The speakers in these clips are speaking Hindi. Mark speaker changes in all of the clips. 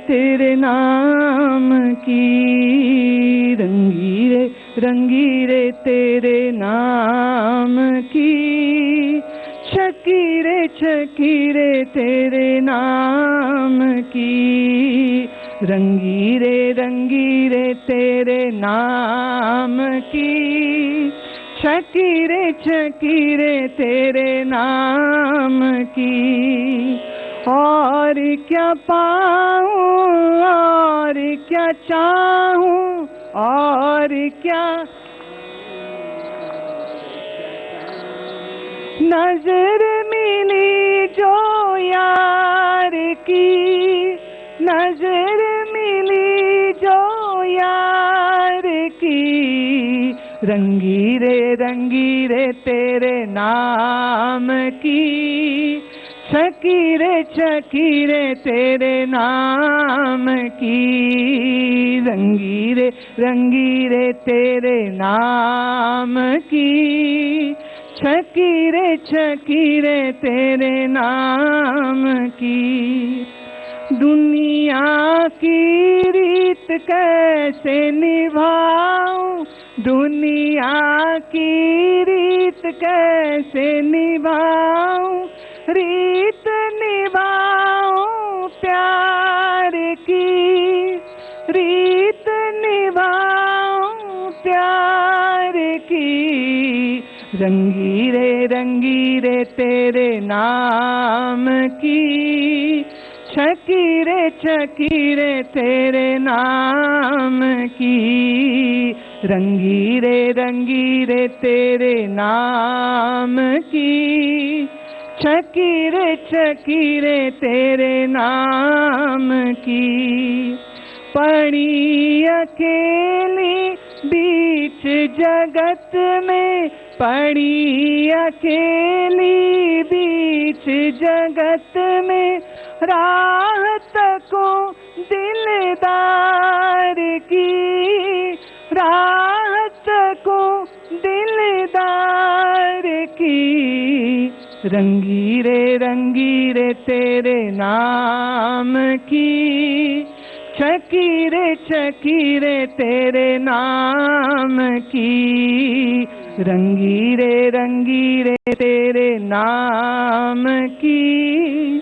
Speaker 1: तेरे नाम की, रंगीरे रंगीरे तेरे नाम की, छकीरे छकीरे तेरे नाम की, रंगीरे रंगीरे तेरे नाम की, छकीरे छकीरे तेरे नाम की। और क्या पाऊं और क्या चाहूं और क्या, नजर मिली जो यार की, नजर मिली जो यार की, रंगीरे रंगीरे तेरे नाम की, छकीरे छकीरे तेरे नाम की, रंगीरे रंगीरे तेरे नाम की, छकीरे छकीरे तेरे नाम की। दुनिया की रीत कैसे निभाऊं, दुनिया की रीत कैसे निभाऊं, रीत निभाऊं प्यार की, रीत निभाऊं प्यार की, रंगीरे रंगीरे तेरे नाम की, छकीरे छकीरे तेरे नाम की, रंगीरे रंगीरे तेरे नाम की, छकीरे छकीरे तेरे नाम की। पड़ी अकेली बीच जगत में, पड़ी अकेली बीच जगत में, राहत को दिलदार की, राहत को दिलदार की, रंगीरे रंगीरे तेरे नाम की, छकीरे छकीरे तेरे नाम की, रंगीरे रंगीरे तेरे नाम की,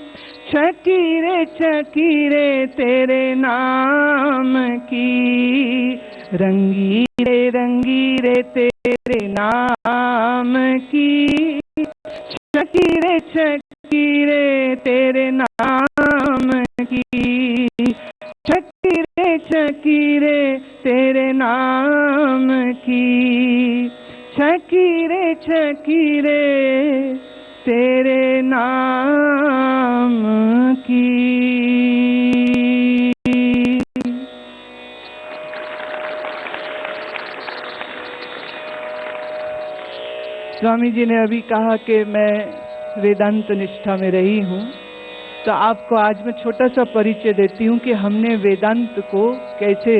Speaker 1: छकीरे छकीरे तेरे नाम की, रंगीरे रंगीरे तेरे नाम की, छकीरे छकीरे तेरे नाम की, छकीरे छकीरे तेरे नाम की, छकीरे छकीरे तेरे नाम की। स्वामी जी ने अभी कहा कि मैं वेदांत निष्ठा में रही हूँ, तो आपको आज मैं छोटा सा परिचय देती हूँ कि हमने वेदांत को कैसे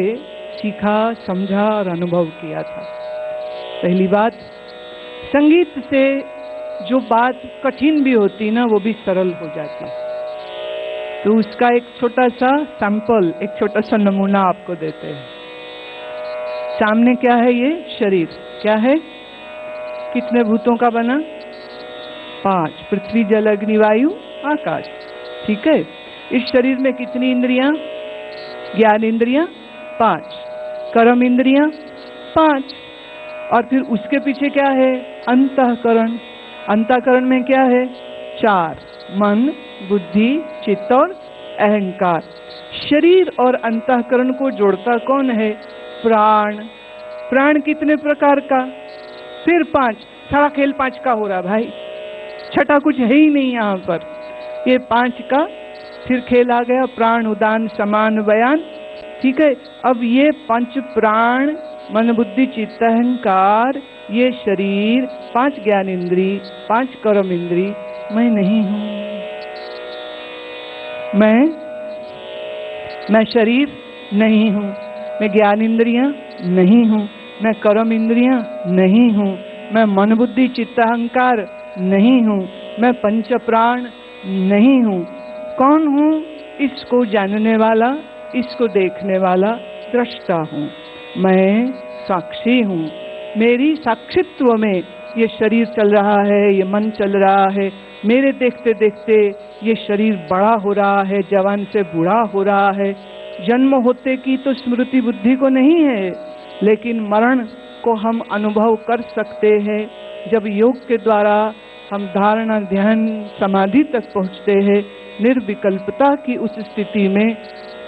Speaker 1: सीखा, समझा और अनुभव किया था। पहली बात, संगीत से जो बात कठिन भी होती ना, वो भी सरल हो जाती। तो उसका एक छोटा सा सैंपल, एक छोटा सा नमूना आपको देते हैं। सामने क्या है? ये शरीर क्या है? कितने भूतों का बना? 5, पृथ्वी जल अग्नि वायु आकाश। ठीक है। इस शरीर में कितनी इंद्रियां? ज्ञान इंद्रियां 5, कर्म इंद्रियां 5, और फिर उसके पीछे क्या है? अंतःकरण। अंतःकरण में क्या है? 4, मन, बुद्धि, चित्त और अहंकार। शरीर और अंतःकरण को जोड़ता कौन है? प्राण। प्राण कितने प्रकार का? फिर 5। सारा खेल 5 का हो रहा भाई, छठा कुछ है ही नहीं यहाँ पर। ये 5 का फिर खेल आ गया, प्राण, उदान, समान, बयान। ठीक है। अब ये 5 प्राण, मन, बुद्धि, चित्त, अहंकार, ये शरीर, 5 ज्ञान इंद्री, 5 कर्म इंद्री, मैं नहीं हूं। मैं शरीर नहीं हूं, मैं ज्ञान इंद्रियां नहीं हूं, मैं कर्म इंद्रियां नहीं हूं, मैं मन, बुद्धि, चित्त, अहंकार नहीं हूं, मैं पंच प्राण नहीं हूं। कौन हूं? इसको जानने वाला, इसको देखने वाला दृष्टा हूँ। मैं साक्षी हूँ। मेरी साक्षित्व में ये शरीर चल रहा है, ये मन चल रहा है। मेरे देखते देखते ये शरीर बड़ा हो रहा है, जवान से बूढ़ा हो रहा है। जन्म होते की तो स्मृति बुद्धि को नहीं है, लेकिन मरण को हम अनुभव कर सकते हैं। जब योग के द्वारा हम धारणा, ध्यान, समाधि तक पहुँचते हैं, निर्विकल्पता की उस स्थिति में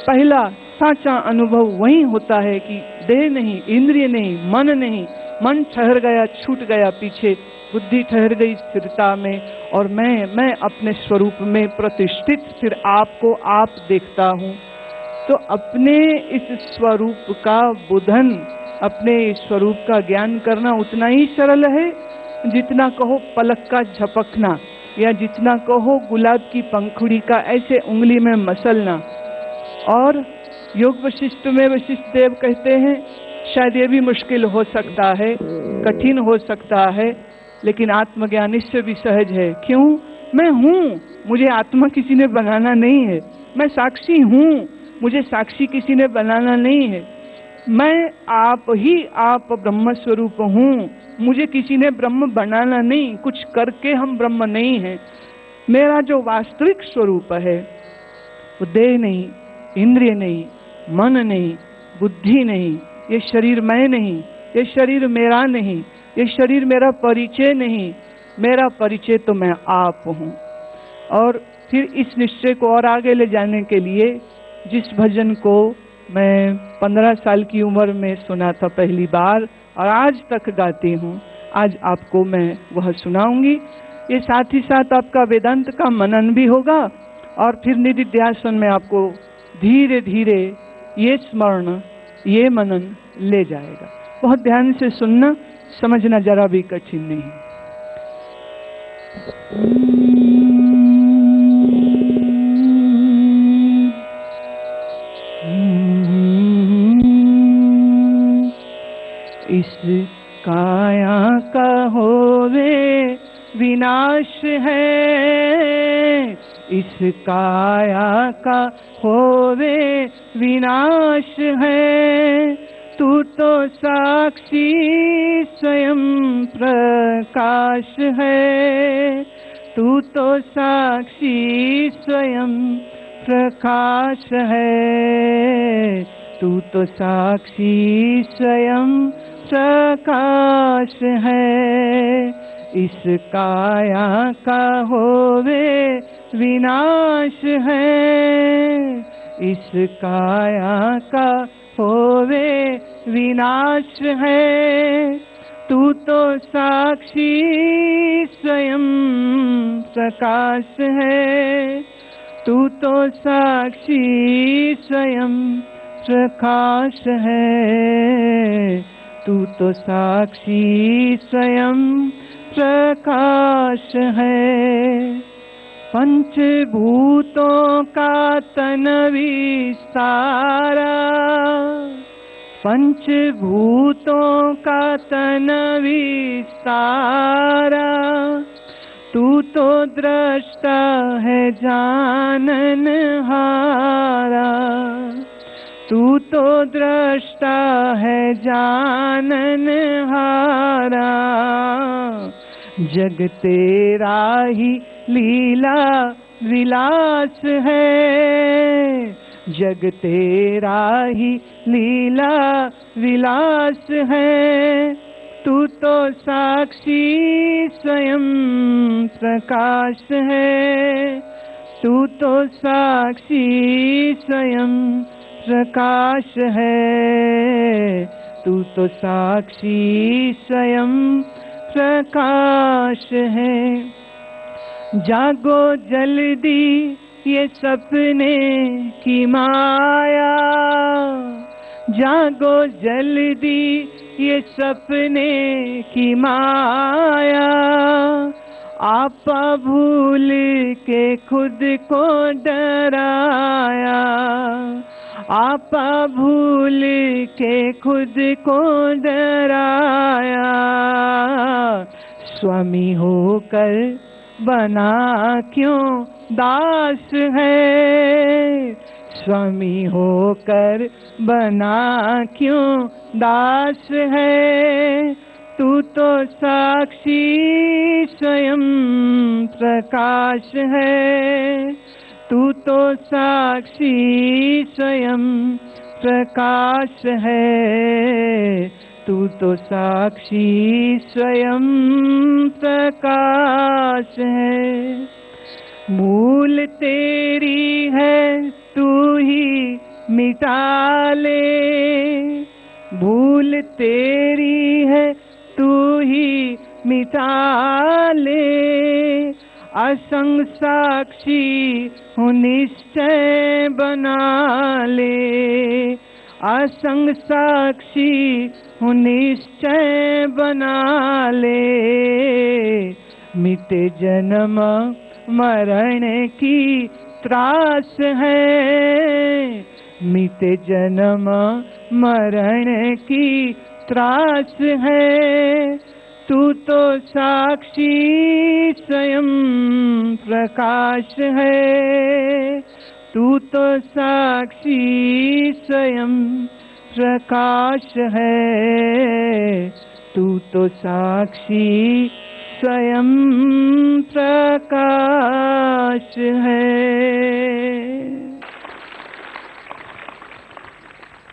Speaker 1: पहला साचा अनुभव वही होता है कि देह नहीं, इंद्रिय नहीं, मन नहीं, मन ठहर गया, छूट गया पीछे, बुद्धि ठहर गई स्थिरता में, और मैं अपने स्वरूप में प्रतिष्ठित फिर आपको आप देखता हूँ। तो अपने इस स्वरूप का बुधन, अपने इस स्वरूप का ज्ञान करना उतना ही सरल है जितना कहो पलक का झपकना, या जितना कहो गुलाब की पंखुड़ी का ऐसे उंगली में मसलना। और योग वशिष्ठ में वशिष्ठ देव कहते हैं शायद ये भी मुश्किल हो सकता है, कठिन हो सकता है, लेकिन आत्मज्ञान इससे भी सहज है। क्यों? मैं हूँ, मुझे आत्मा किसी ने बनाना नहीं है। मैं साक्षी हूँ, मुझे साक्षी किसी ने बनाना नहीं है। मैं आप ही आप ब्रह्म स्वरूप हूँ, मुझे किसी ने ब्रह्म बनाना नहीं। कुछ करके हम ब्रह्म नहीं हैं। मेरा जो वास्तविक स्वरूप है वो देह नहीं, इंद्रिय नहीं, मन नहीं, बुद्धि नहीं, ये शरीर मैं नहीं, ये शरीर मेरा नहीं, ये शरीर मेरा परिचय नहीं। मेरा परिचय तो मैं आप हूँ। और फिर इस निश्चय को और आगे ले जाने के लिए जिस भजन को मैं 15 साल की उम्र में सुना था पहली बार और आज तक गाती हूँ, आज आपको मैं वह सुनाऊंगी। ये साथ ही साथ आपका वेदांत का मनन भी होगा, और फिर निधिध्यासन में आपको धीरे धीरे ये स्मरण, ये मनन ले जाएगा। बहुत ध्यान से सुनना, समझना जरा भी कठिन नहीं। इस काया का होवे विनाश है, इस काया का होवे विनाश है। तू तो साक्षी स्वयं प्रकाश है, तू तो साक्षी स्वयं प्रकाश है, तू तो साक्षी स्वयं प्रकाश है। इस काया का होवे विनाश है, इस काया का होवे विनाश है। तू तो साक्षी स्वयं प्रकाश है, तू तो साक्षी स्वयं प्रकाश है, तू तो साक्षी स्वयं प्रकाश है। पंचभूतों का तन विस्तारा, पंचभूतों का तन विस्तारा। तू तो दृष्टा है जाननहारा, तू तो दृष्टा है जाननहारा। जग तेरा ही लीला विलास है, जग तेरा ही लीला विलास है। तू तो साक्षी स्वयं प्रकाश है, तू तो साक्षी स्वयं प्रकाश है, तू तो साक्षी स्वयं प्रकाश है। जागो जल्दी ये सपने की माया, जागो जल्दी ये सपने की माया। आपा भूल के खुद को डराया, आपा भूल के खुद को डराया। स्वामी होकर बना क्यों दास है, स्वामी होकर बना क्यों दास है। तू तो साक्षी स्वयं प्रकाश है, तू तो साक्षी स्वयं प्रकाश है, तू तो साक्षी स्वयं प्रकाश है। भूल तेरी है तू ही मिटा ले, भूल तेरी है तू ही मिटा ले। असंग साक्षी हूँ निश्चय बना ले, असंग साक्षी हूँ निश्चय बना ले। मिटे जन्म मरण की त्रास है, मिटे जन्म मरण की त्रास है। तू तो साक्षी स्वयं प्रकाश है, तू तो साक्षी स्वयं प्रकाश है, तू तो साक्षी स्वयं प्रकाश है।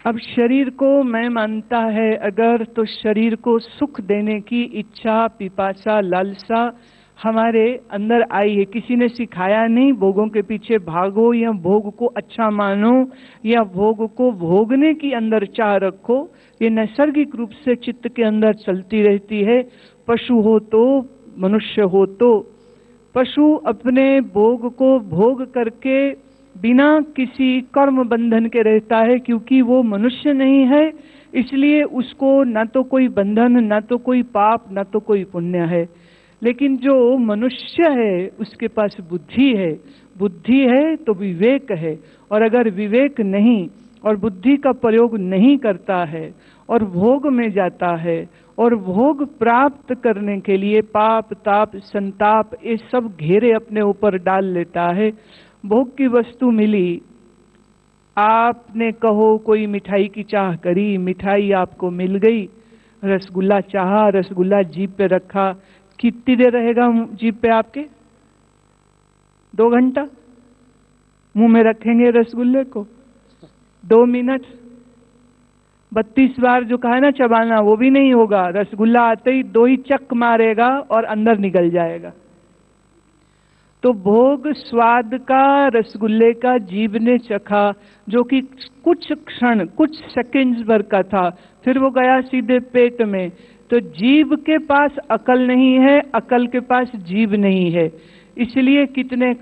Speaker 1: अब शरीर को मैं मानता है अगर, तो शरीर को सुख देने की इच्छा, पिपासा, लालसा हमारे अंदर आई है। किसी ने सिखाया नहीं भोगों के पीछे भागो या भोग को अच्छा मानो या भोग को भोगने की अंदर चाह रखो। ये नैसर्गिक रूप से चित्त के अंदर चलती रहती है। पशु हो तो, मनुष्य हो तो। पशु अपने भोग को भोग करके बिना किसी कर्म बंधन के रहता है, क्योंकि वो मनुष्य नहीं है, इसलिए उसको ना तो कोई बंधन, ना तो कोई पाप, ना तो कोई पुण्य है। लेकिन जो मनुष्य है उसके पास बुद्धि है, बुद्धि है तो विवेक है। और अगर विवेक नहीं और बुद्धि का प्रयोग नहीं करता है और भोग में जाता है और भोग प्राप्त करने के लिए पाप, ताप, संताप ये सब घेरे अपने ऊपर डाल लेता है। भोग की वस्तु मिली, आपने कहो कोई मिठाई की चाह करी, मिठाई आपको मिल गई, रसगुल्ला चाहा, रसगुल्ला जीभ पे रखा, कितनी देर रहेगा जीभ पे आपके? 2 घंटा मुंह में रखेंगे रसगुल्ले को? 2 मिनट? 32 बार जो कहा है ना चबाना, वो भी नहीं होगा। रसगुल्ला आते ही 2 ही चक मारेगा और अंदर निकल जाएगा। तो भोग स्वाद का रसगुल्ले का जीभ ने चखा, जो कि कुछ क्षण, कुछ सेकंड्स भर का था, फिर वो गया सीधे पेट में। तो जीभ के पास अकल नहीं है, अकल के पास जीभ नहीं है, इसलिए कितने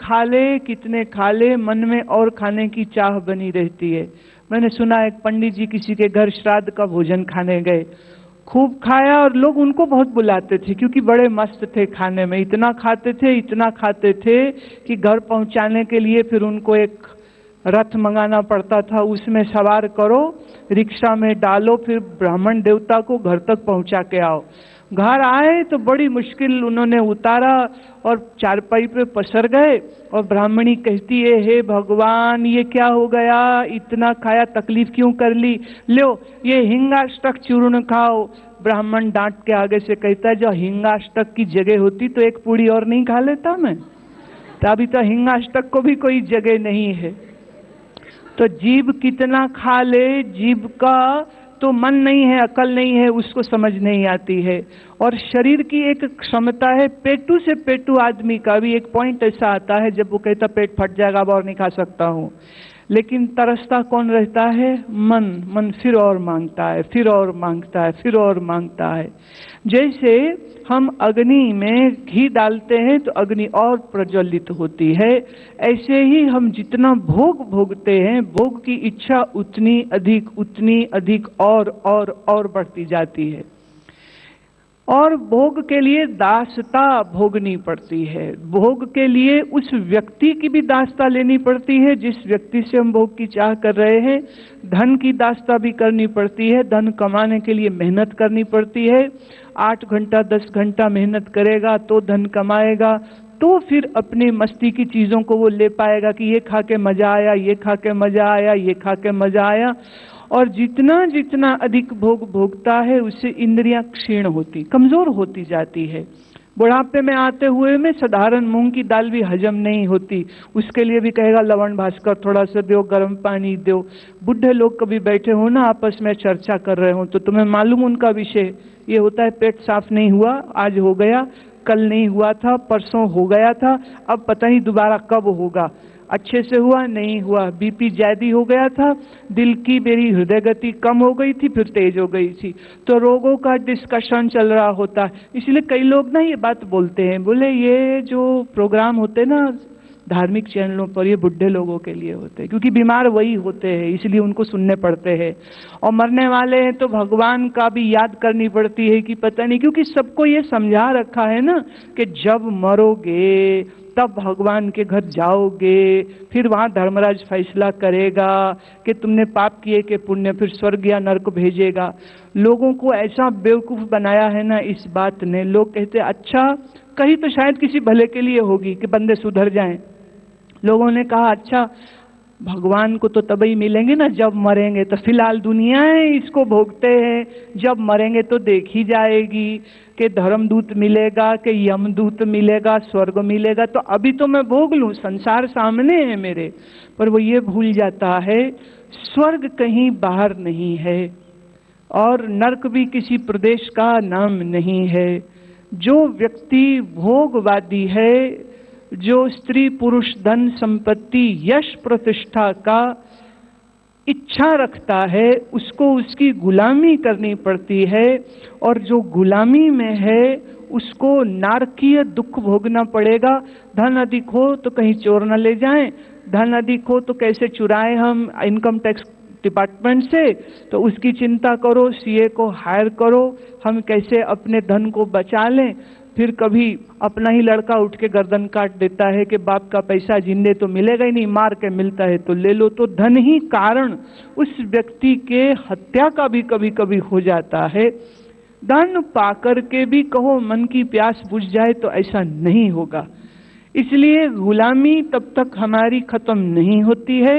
Speaker 1: खा ले मन में और खाने की चाह बनी रहती है। मैंने सुना एक पंडित जी किसी के घर श्राद्ध का भोजन खाने गए, खूब खाया और लोग उनको बहुत बुलाते थे क्योंकि बड़े मस्त थे खाने में। इतना खाते थे कि घर पहुंचाने के लिए फिर उनको एक रथ मंगाना पड़ता था, उसमें सवार करो, रिक्शा में डालो, फिर ब्राह्मण देवता को घर तक पहुंचा के आओ। घर आए तो बड़ी मुश्किल उन्होंने उतारा और चारपाई पे पसर गए और ब्राह्मणी कहती है, हे भगवान ये क्या हो गया, इतना खाया, तकलीफ क्यों कर ली, लो ये हिंगाष्टक चूर्ण खाओ। ब्राह्मण डांट के आगे से कहता है, जो हिंगाष्टक की जगह होती तो एक पूड़ी और नहीं खा लेता मैं? तो अभी तो हिंगाष्टक को भी कोई जगह नहीं है। तो जीभ कितना खा ले, जीभ का तो मन नहीं है, अकल नहीं है, उसको समझ नहीं आती है। और शरीर की एक क्षमता है, पेटू से पेटू आदमी का भी एक पॉइंट ऐसा आता है जब वो कहता पेट फट जाएगा अब और नहीं खा सकता हूँ, लेकिन तरसता कौन रहता है? मन फिर और मांगता है, फिर और मांगता है, फिर और मांगता है। जैसे हम अग्नि में घी डालते हैं तो अग्नि और प्रज्वलित होती है, ऐसे ही हम जितना भोग भोगते हैं, भोग की इच्छा उतनी अधिक और बढ़ती जाती है। और भोग के लिए दासता भोगनी पड़ती है, भोग के लिए उस व्यक्ति की भी दासता लेनी पड़ती है जिस व्यक्ति से हम भोग की चाह कर रहे हैं। धन की दासता भी करनी पड़ती है, धन कमाने के लिए मेहनत करनी पड़ती है। 8 घंटा 10 घंटा मेहनत करेगा तो धन कमाएगा, तो फिर अपनी मस्ती की चीज़ों को वो ले पाएगा कि ये खा के मज़ा आया, ये खा के मज़ा आया, ये खा के मज़ा आया। और जितना जितना अधिक भोग भोगता है उससे इंद्रियां क्षीण होती, कमज़ोर होती जाती है। बुढ़ापे में आते हुए में साधारण मूंग की दाल भी हजम नहीं होती, उसके लिए भी कहेगा लवण भास्कर थोड़ा सा दो, गर्म पानी दो। बुढ़े लोग कभी बैठे हो ना आपस में चर्चा कर रहे हो तो तुम्हें मालूम उनका विषय ये होता है, पेट साफ नहीं हुआ, आज हो गया, कल नहीं हुआ था, परसों हो गया था, अब पता नहीं दोबारा कब होगा, अच्छे से हुआ नहीं हुआ, बीपी ज्यादा हो गया था, दिल की मेरी हृदय गति कम हो गई थी फिर तेज हो गई थी, तो रोगों का डिस्कशन चल रहा होता है। इसलिए कई लोग ना ये बात बोलते हैं, बोले ये जो प्रोग्राम होते हैं ना धार्मिक चैनलों पर, ये बुढ़े लोगों के लिए होते हैं, क्योंकि बीमार वही होते हैं इसलिए उनको सुनने पड़ते हैं। और मरने वाले हैं तो भगवान का भी याद करनी पड़ती है कि पता नहीं, क्योंकि सबको ये समझा रखा है ना कि जब मरोगे तब भगवान के घर जाओगे, फिर वहाँ धर्मराज फैसला करेगा कि तुमने पाप किए कि पुण्य, फिर स्वर्ग या नरक भेजेगा। लोगों को ऐसा बेवकूफ़ बनाया है ना इस बात ने, लोग कहते अच्छा कहीं तो शायद किसी भले के लिए होगी कि बंदे सुधर जाएं। लोगों ने कहा अच्छा भगवान को तो तभी मिलेंगे ना जब मरेंगे, तो फिलहाल दुनिया है इसको भोगते हैं, जब मरेंगे तो देखी जाएगी कि धर्मदूत मिलेगा कि यमदूत मिलेगा, स्वर्ग मिलेगा, तो अभी तो मैं भोग लूं, संसार सामने है मेरे। पर वो ये भूल जाता है स्वर्ग कहीं बाहर नहीं है और नरक भी किसी प्रदेश का नाम नहीं है। जो व्यक्ति भोगवादी है, जो स्त्री पुरुष धन संपत्ति यश प्रतिष्ठा का इच्छा रखता है, उसको उसकी गुलामी करनी पड़ती है, और जो गुलामी में है उसको नारकीय दुख भोगना पड़ेगा। धन अधिक हो तो कहीं चोर न ले जाएं, धन अधिक हो तो कैसे चुराएं हम इनकम टैक्स डिपार्टमेंट से, तो उसकी चिंता करो, सीए को हायर करो, हम कैसे अपने धन को बचा लें। फिर कभी अपना ही लड़का उठ के गर्दन काट देता है कि बाप का पैसा जिंदे तो मिलेगा ही नहीं, मार के मिलता है तो ले लो। तो धन ही कारण उस व्यक्ति के हत्या का भी कभी कभी हो जाता है। धन पाकर के भी कहो मन की प्यास बुझ जाए तो ऐसा नहीं होगा। इसलिए गुलामी तब तक हमारी खत्म नहीं होती है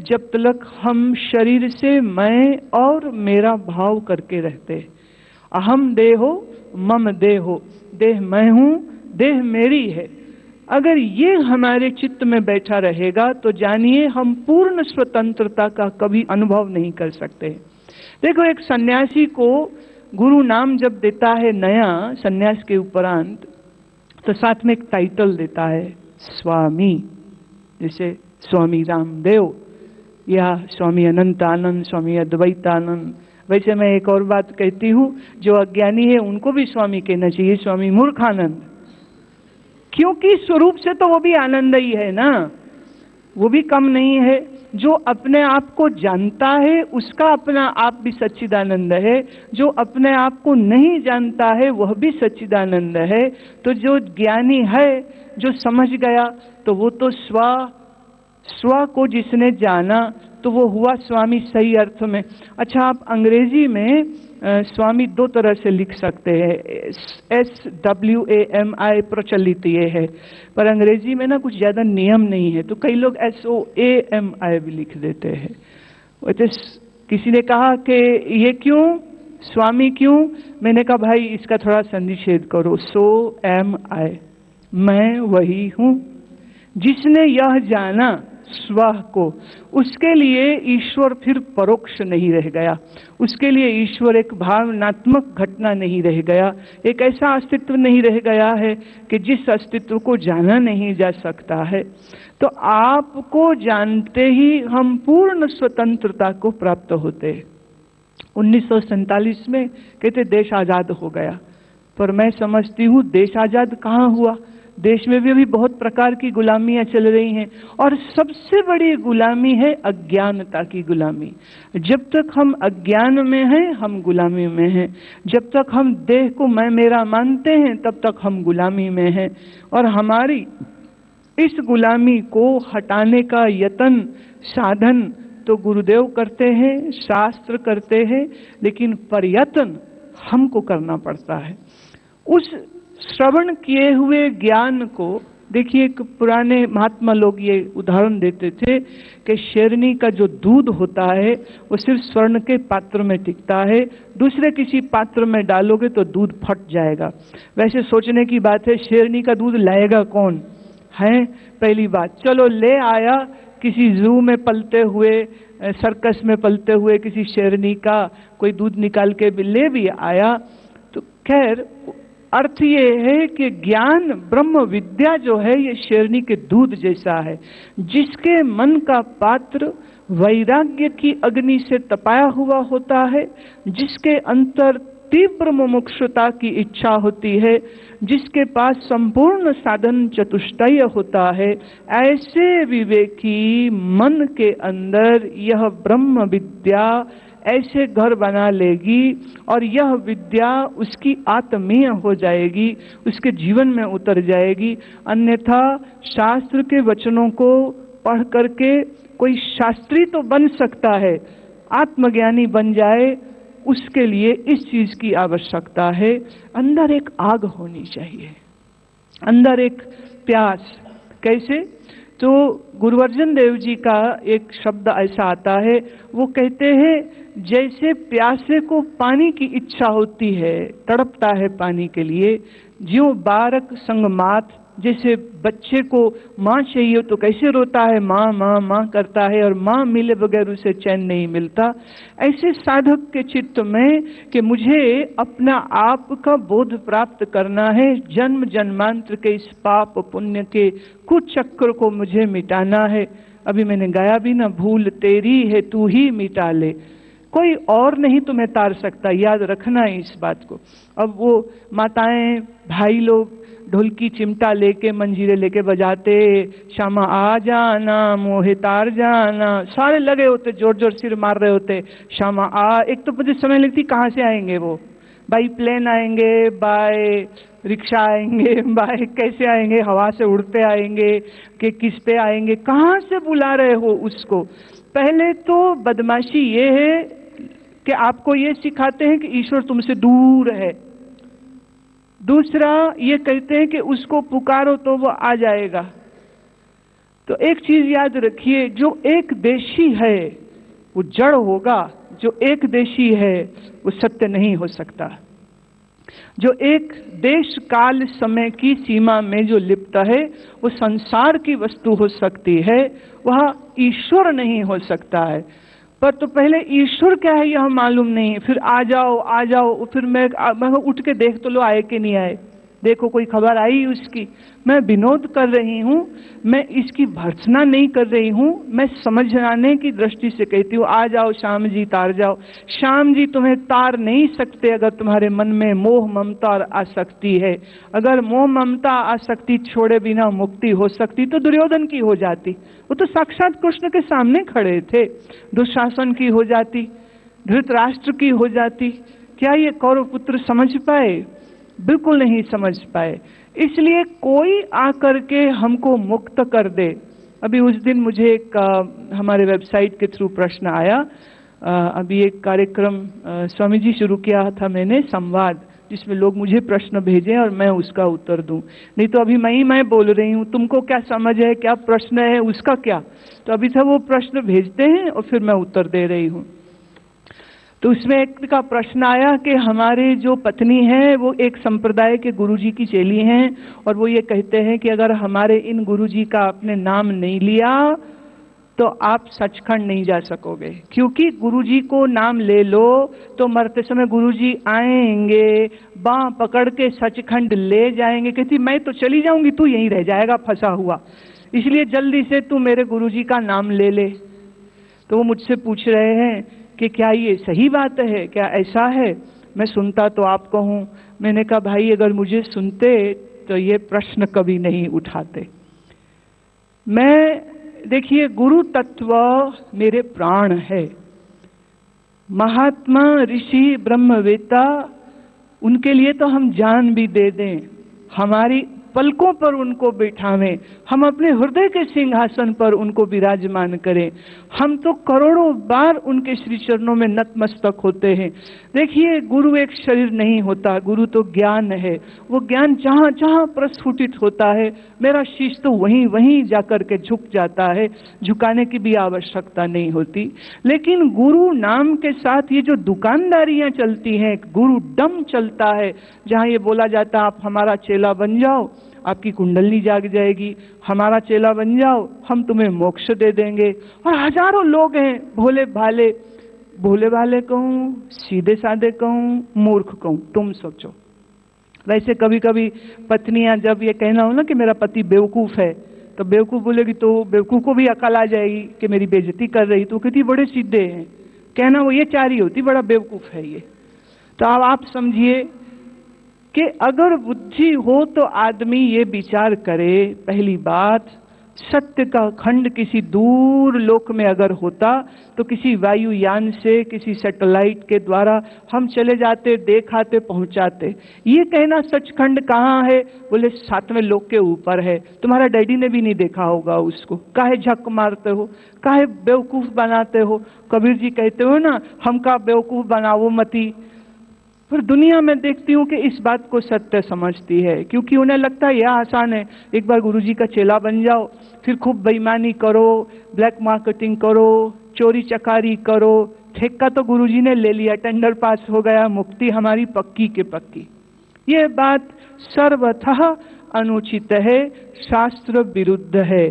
Speaker 1: जब तक हम शरीर से मैं और मेरा भाव करके रहते। अहम देहो मम देहो, देह मैं हूं, देह मेरी है। अगर ये हमारे चित्त में बैठा रहेगा तो जानिए हम पूर्ण स्वतंत्रता का कभी अनुभव नहीं कर सकते। देखो एक सन्यासी को गुरु नाम जब देता है नया सन्यास के उपरांत, तो साथ में एक टाइटल देता है स्वामी, जैसे स्वामी रामदेव या स्वामी अनंतानंद, स्वामी अद्वैतानंद। वैसे मैं एक और बात कहती हूँ, जो अज्ञानी है उनको भी स्वामी कहना चाहिए, स्वामी मूर्खानंद, क्योंकि स्वरूप से तो वो भी आनंद ही है ना, वो भी कम नहीं है। जो अपने आप को जानता है उसका अपना आप भी सच्चिदानंद है, जो अपने आप को नहीं जानता है वह भी सच्चिदानंद है। तो जो ज्ञानी है, जो समझ गया, तो वो तो स्व को जिसने जाना तो वो हुआ स्वामी सही अर्थ में। अच्छा, आप अंग्रेजी में स्वामी दो तरह से लिख सकते हैं, SWAMI प्रचलित ये है, पर अंग्रेजी में ना कुछ ज़्यादा नियम नहीं है, तो कई लोग SOAMI भी लिख देते हैं। तो किसी ने कहा कि ये क्यों स्वामी क्यों, मैंने कहा भाई इसका थोड़ा संधिच्छेद करो, सो एम आई, मैं वही हूँ। जिसने यह जाना स्व को, उसके लिए ईश्वर फिर परोक्ष नहीं रह गया, उसके लिए ईश्वर एक भावनात्मक घटना नहीं रह गया, एक ऐसा अस्तित्व नहीं रह गया है कि जिस अस्तित्व को जाना नहीं जा सकता है। तो आपको जानते ही हम पूर्ण स्वतंत्रता को प्राप्त होते हैं। 1947 में कहते देश आज़ाद हो गया, पर मैं समझती हूँ देश आज़ाद कहाँ हुआ, देश में भी अभी बहुत प्रकार की गुलामियां चल रही हैं, और सबसे बड़ी गुलामी है अज्ञानता की गुलामी। जब तक हम अज्ञान में हैं हम गुलामी में हैं, जब तक हम देह को मैं मेरा मानते हैं तब तक हम गुलामी में हैं। और हमारी इस गुलामी को हटाने का यत्न साधन तो गुरुदेव करते हैं, शास्त्र करते हैं, लेकिन प्रयत्न हमको करना पड़ता है। उस श्रवण किए हुए ज्ञान को देखिए, एक पुराने महात्मा लोग ये उदाहरण देते थे कि शेरनी का जो दूध होता है वो सिर्फ स्वर्ण के पात्र में टिकता है, दूसरे किसी पात्र में डालोगे तो दूध फट जाएगा। वैसे सोचने की बात है, शेरनी का दूध लाएगा कौन है? पहली बात, चलो ले आया किसी जू में पलते हुए, सर्कस में पलते हुए किसी शेरनी का कोई दूध निकाल के ले भी आया, तो खैर अर्थ ये है कि ज्ञान ब्रह्म विद्या जो है ये शेरनी के दूध जैसा है। जिसके मन का पात्र वैराग्य की अग्नि से तपाया हुआ होता है, जिसके अंतर तीव्र मुमुक्षुता की इच्छा होती है, जिसके पास संपूर्ण साधन चतुष्टय होता है, ऐसे विवेकी मन के अंदर यह ब्रह्म विद्या ऐसे घर बना लेगी और यह विद्या उसकी आत्मीय हो जाएगी, उसके जीवन में उतर जाएगी। अन्यथा शास्त्र के वचनों को पढ़ करके कोई शास्त्री तो बन सकता है, आत्मज्ञानी बन जाए उसके लिए इस चीज की आवश्यकता है, अंदर एक आग होनी चाहिए, अंदर एक प्यास। कैसे? तो गुरुवर्जन देव जी का एक शब्द ऐसा आता है, वो कहते हैं जैसे प्यासे को पानी की इच्छा होती है, तड़पता है पानी के लिए, ज्यों बारक संग मात, जैसे बच्चे को माँ चाहिए तो कैसे रोता है, माँ माँ माँ करता है और माँ मिले बगैर उसे चैन नहीं मिलता, ऐसे साधक के चित्त में कि मुझे अपना आप का बोध प्राप्त करना है, जन्म जन्मांतर के इस पाप पुण्य के कुचक्र को मुझे मिटाना है। अभी मैंने गाया भी ना, भूल तेरी है तू ही मिटा ले, कोई और नहीं तुम्हें तार सकता, याद रखना है इस बात को। अब वो माताएं भाई लोग ढोलकी चिमटा लेके मंजीरे लेके बजाते, श्यामा आ जाना मोहे तार जाना, सारे लगे होते, जोर जोर सिर मार रहे होते, श्यामा आ। एक तो मुझे समय लगती कहाँ से आएंगे वो, बाई प्लेन आएंगे, बाय रिक्शा आएंगे, बाय कैसे आएंगे, हवा से उड़ते आएंगे कि किस पे आएंगे, कहाँ से बुला रहे हो उसको। पहले तो बदमाशी ये है कि आपको ये सिखाते हैं कि ईश्वर तुमसे दूर है, दूसरा ये कहते हैं कि उसको पुकारो तो वो आ जाएगा। तो एक चीज याद रखिए, जो एक देशी है वो जड़ होगा, जो एक देशी है वो सत्य नहीं हो सकता। जो एक देश काल समय की सीमा में जो लिप्त है वो संसार की वस्तु हो सकती है, वह ईश्वर नहीं हो सकता है। पर तो पहले ईश्वर क्या है यह मालूम नहीं, फिर आ जाओ, फिर मैं उठ के देख तो लो आए कि नहीं आए, देखो कोई खबर आई उसकी। मैं विनोद कर रही हूँ, मैं इसकी भर्त्सना नहीं कर रही हूँ, मैं समझाने की दृष्टि से कहती हूँ आ जाओ श्याम जी तार जाओ। श्याम जी तुम्हें तार नहीं सकते अगर तुम्हारे मन में मोह ममता और आसक्ति है। अगर मोह ममता आसक्ति छोड़े बिना मुक्ति हो सकती तो दुर्योधन की हो जाती, वो तो साक्षात कृष्ण के सामने खड़े थे। दुशासन की हो जाती, धृतराष्ट्र की हो जाती, क्या ये कौरव पुत्र समझ पाए? बिल्कुल नहीं समझ पाए। इसलिए कोई आकर के हमको मुक्त कर दे। अभी उस दिन मुझे एक हमारे वेबसाइट के थ्रू प्रश्न आया, अभी एक कार्यक्रम स्वामी जी शुरू किया था मैंने, संवाद, जिसमें लोग मुझे प्रश्न भेजें और मैं उसका उत्तर दूं। नहीं तो अभी मैं बोल रही हूँ, तुमको क्या समझ है, क्या प्रश्न है, उसका क्या। तो अभी सब वो प्रश्न भेजते हैं और फिर मैं उत्तर दे रही हूँ। तो उसमें एक का प्रश्न आया कि हमारे जो पत्नी है वो एक संप्रदाय के गुरुजी की चेली हैं और वो ये कहते हैं कि अगर हमारे इन गुरुजी का आपने नाम नहीं लिया तो आप सचखंड नहीं जा सकोगे, क्योंकि गुरुजी को नाम ले लो तो मरते समय गुरुजी आएंगे, बाँह पकड़ के सचखंड ले जाएंगे। कहती मैं तो चली जाऊंगी, तू यहीं रह जाएगा फंसा हुआ, इसलिए जल्दी से तू मेरे गुरुजी का नाम ले ले। तो वो मुझसे पूछ रहे हैं कि क्या ये सही बात है, क्या ऐसा है? मैं सुनता तो आपको हूँ। मैंने कहा भाई अगर मुझे सुनते तो ये प्रश्न कभी नहीं उठाते। मैं देखिए, गुरु तत्व मेरे प्राण है। महात्मा ऋषि ब्रह्मवेता, उनके लिए तो हम जान भी दे दें, हमारी पलकों पर उनको बिठावें, हम अपने हृदय के सिंहासन पर उनको विराजमान करें। हम तो करोड़ों बार उनके श्री चरणों में नतमस्तक होते हैं। देखिए, गुरु एक शरीर नहीं होता, गुरु तो ज्ञान है। वो ज्ञान जहाँ जहाँ प्रस्फुटित होता है, मेरा शीश तो वहीं वहीं जाकर के झुक जाता है, झुकाने की भी आवश्यकता नहीं होती। लेकिन गुरु नाम के साथ ये जो दुकानदारियां चलती हैं, गुरु डम चलता है, जहाँ ये बोला जाता है आप हमारा चेला बन जाओ, आपकी कुंडली जाग जाएगी, हमारा चेला बन जाओ, हम तुम्हें मोक्ष दे देंगे। और हजारों लोग हैं, भोले भाले, भोले भाले कहूँ, सीधे साधे कहूँ, मूर्ख कहूँ, तुम सोचो। वैसे कभी कभी पत्नियां जब ये कहना हो ना कि मेरा पति बेवकूफ़ है, तो बेवकूफ़ बोलेगी तो बेवकूफ़ को भी अकल आ जाएगी कि मेरी बेइज्जती कर रही, तो कहती बड़े सीधे हैं। कहना वो ये चाह रही होती बड़ा बेवकूफ़ है ये। तो अब आप समझिए कि अगर बुद्धि हो तो आदमी ये विचार करे, पहली बात, सत्य का खंड किसी दूर लोक में अगर होता तो किसी वायुयान से, किसी सैटेलाइट के द्वारा हम चले जाते, देखाते, पहुंचाते। ये कहना सचखंड कहाँ है, बोले 7वें लोक के ऊपर है। तुम्हारा डैडी ने भी नहीं देखा होगा उसको, काहे झक मारते हो, काहे बेवकूफ़ बनाते हो। कबीर जी कहते हो ना, हमका बेवकूफ़ बनाओ मती। पर दुनिया में देखती हूँ कि इस बात को सत्य समझती है, क्योंकि उन्हें लगता है यह आसान है, एक बार गुरुजी का चेला बन जाओ, फिर खूब बेईमानी करो, ब्लैक मार्केटिंग करो, चोरी चकारी करो, ठेका तो गुरुजी ने ले लिया, टेंडर पास हो गया, मुक्ति हमारी पक्की के पक्की। ये बात सर्वतः अनुचित है, शास्त्र विरुद्ध है।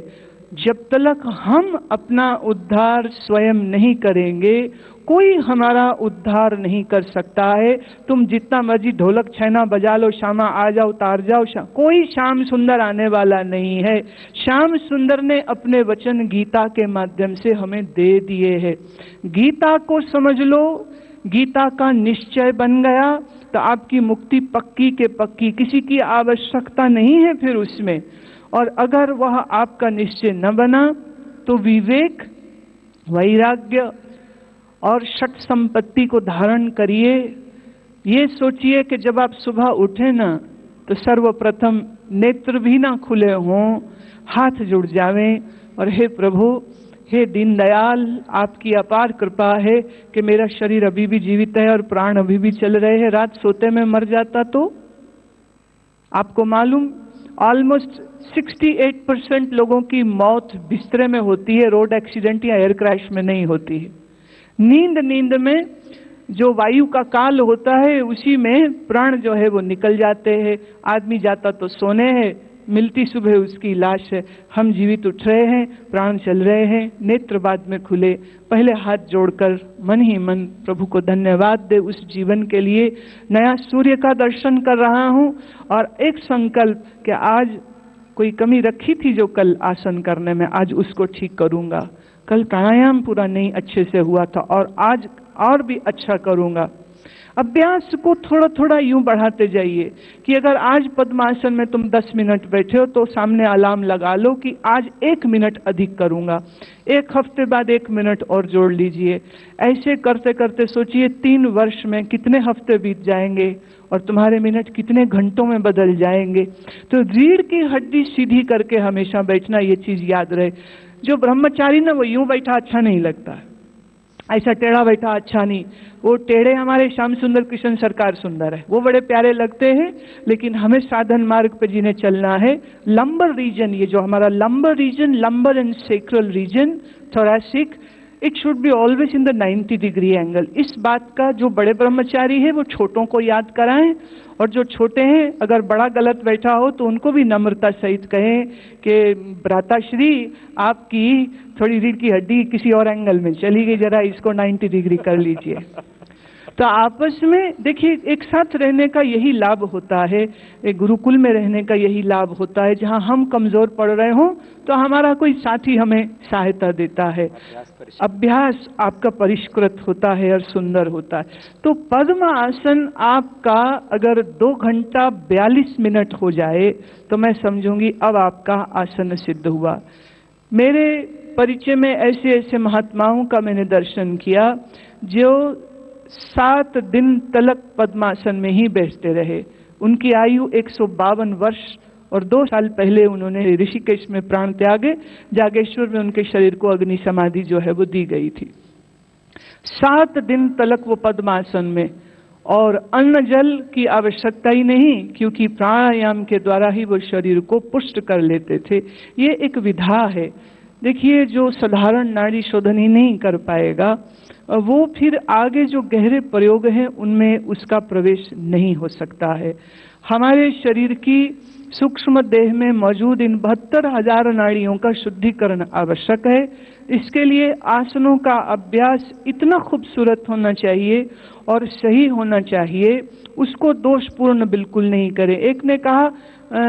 Speaker 1: जब तक हम अपना उद्धार स्वयं नहीं करेंगे, कोई हमारा उद्धार नहीं कर सकता है। तुम जितना मर्जी ढोलक छैना बजा लो, श्यामा आ जाओ, तार जाओ, कोई श्याम सुंदर आने वाला नहीं है। श्याम सुंदर ने अपने वचन गीता के माध्यम से हमें दे दिए हैं। गीता को समझ लो, गीता का निश्चय बन गया तो आपकी मुक्ति पक्की के पक्की, किसी की आवश्यकता नहीं है फिर उसमें। और अगर वह आपका निश्चय न बना तो विवेक, वैराग्य और षट संपत्ति को धारण करिए। ये सोचिए कि जब आप सुबह उठे ना, तो सर्वप्रथम नेत्र भी ना खुले हों, हाथ जुड़ जावें और हे प्रभु, हे दीनदयाल, आपकी अपार कृपा है कि मेरा शरीर अभी भी जीवित है और प्राण अभी भी चल रहे हैं। रात सोते में मर जाता तो आपको मालूम, ऑलमोस्ट 68% लोगों की मौत बिस्तरे में होती है, रोड एक्सीडेंट या एयर क्रैश में नहीं होती है। नींद में जो वायु का काल होता है, उसी में प्राण जो है वो निकल जाते हैं। आदमी जाता तो सोने है, मिलती सुबह उसकी लाश है। हम जीवित उठ रहे हैं, प्राण चल रहे हैं, नेत्र बाद में खुले। पहले हाथ जोड़कर मन ही मन प्रभु को धन्यवाद दे उस जीवन के लिए। नया सूर्य का दर्शन कर रहा हूं और एक संकल्प कि आज कोई कमी रखी थी जो कल आसन करने में, आज उसको ठीक करूंगा। कल प्राणायाम पूरा नहीं अच्छे से हुआ था और आज और भी अच्छा करूंगा। अभ्यास को थोड़ा थोड़ा यूं बढ़ाते जाइए कि अगर आज पद्मासन में तुम 10 मिनट बैठे हो तो सामने अलार्म लगा लो कि आज 1 मिनट अधिक करूंगा। 1 हफ्ते बाद 1 मिनट और जोड़ लीजिए। ऐसे करते करते सोचिए 3 वर्ष में कितने हफ्ते बीत जाएंगे और तुम्हारे मिनट कितने घंटों में बदल जाएंगे। तो रीढ़ की हड्डी सीधी करके हमेशा बैठना, ये चीज याद रहे। जो ब्रह्मचारी ना, वो यूं बैठा अच्छा नहीं लगता, ऐसा टेढ़ा बैठा अच्छा नहीं। वो टेढ़े हमारे श्याम सुंदर कृष्ण सरकार सुंदर है, वो बड़े प्यारे लगते हैं, लेकिन हमें साधन मार्ग पे जिन्हें चलना है, लंबर रीजन, ये जो हमारा lumbar region, lumbar and sacral region, thoracic, it should be always in the 90 degree angle. इस बात का जो बड़े ब्रह्मचारी है वो छोटों को याद कराएं, और जो छोटे हैं अगर बड़ा गलत बैठा हो तो उनको भी नम्रता सहित कहें कि भ्राताश्री, आपकी थोड़ी रीढ़ की हड्डी किसी और एंगल में चली गई, जरा इसको 90 डिग्री कर लीजिए। तो आपस में देखिए, एक साथ रहने का यही लाभ होता है, एक गुरुकुल में रहने का यही लाभ होता है। जहाँ हम कमजोर पड़ रहे हों तो हमारा कोई साथी हमें सहायता देता है। अभ्यास आपका परिष्कृत होता है और सुंदर होता है। तो पद्म आसन आपका अगर 2 घंटा 42 मिनट हो जाए तो मैं समझूंगी अब आपका आसन सिद्ध हुआ। मेरे परिचय में ऐसे ऐसे महात्माओं का मैंने दर्शन किया जो 7 दिन तलक पद्मासन में ही बैठते रहे। उनकी आयु 152 वर्ष और 2 साल पहले उन्होंने ऋषिकेश में प्राण त्यागे। जागेश्वर में उनके शरीर को अग्नि समाधि जो है वो दी गई थी। 7 दिन तलक वो पद्मासन में, और अन्न जल की आवश्यकता ही नहीं, क्योंकि प्राणायाम के द्वारा ही वो शरीर को पुष्ट कर लेते थे। ये एक विधा है। देखिए, जो साधारण नाड़ी शोधन ही नहीं कर पाएगा, वो फिर आगे जो गहरे प्रयोग हैं उनमें उसका प्रवेश नहीं हो सकता है। हमारे शरीर की सूक्ष्म देह में मौजूद इन 72,000 नाड़ियों का शुद्धिकरण आवश्यक है। इसके लिए आसनों का अभ्यास इतना खूबसूरत होना चाहिए और सही होना चाहिए, उसको दोषपूर्ण बिल्कुल नहीं करें। एक ने कहा,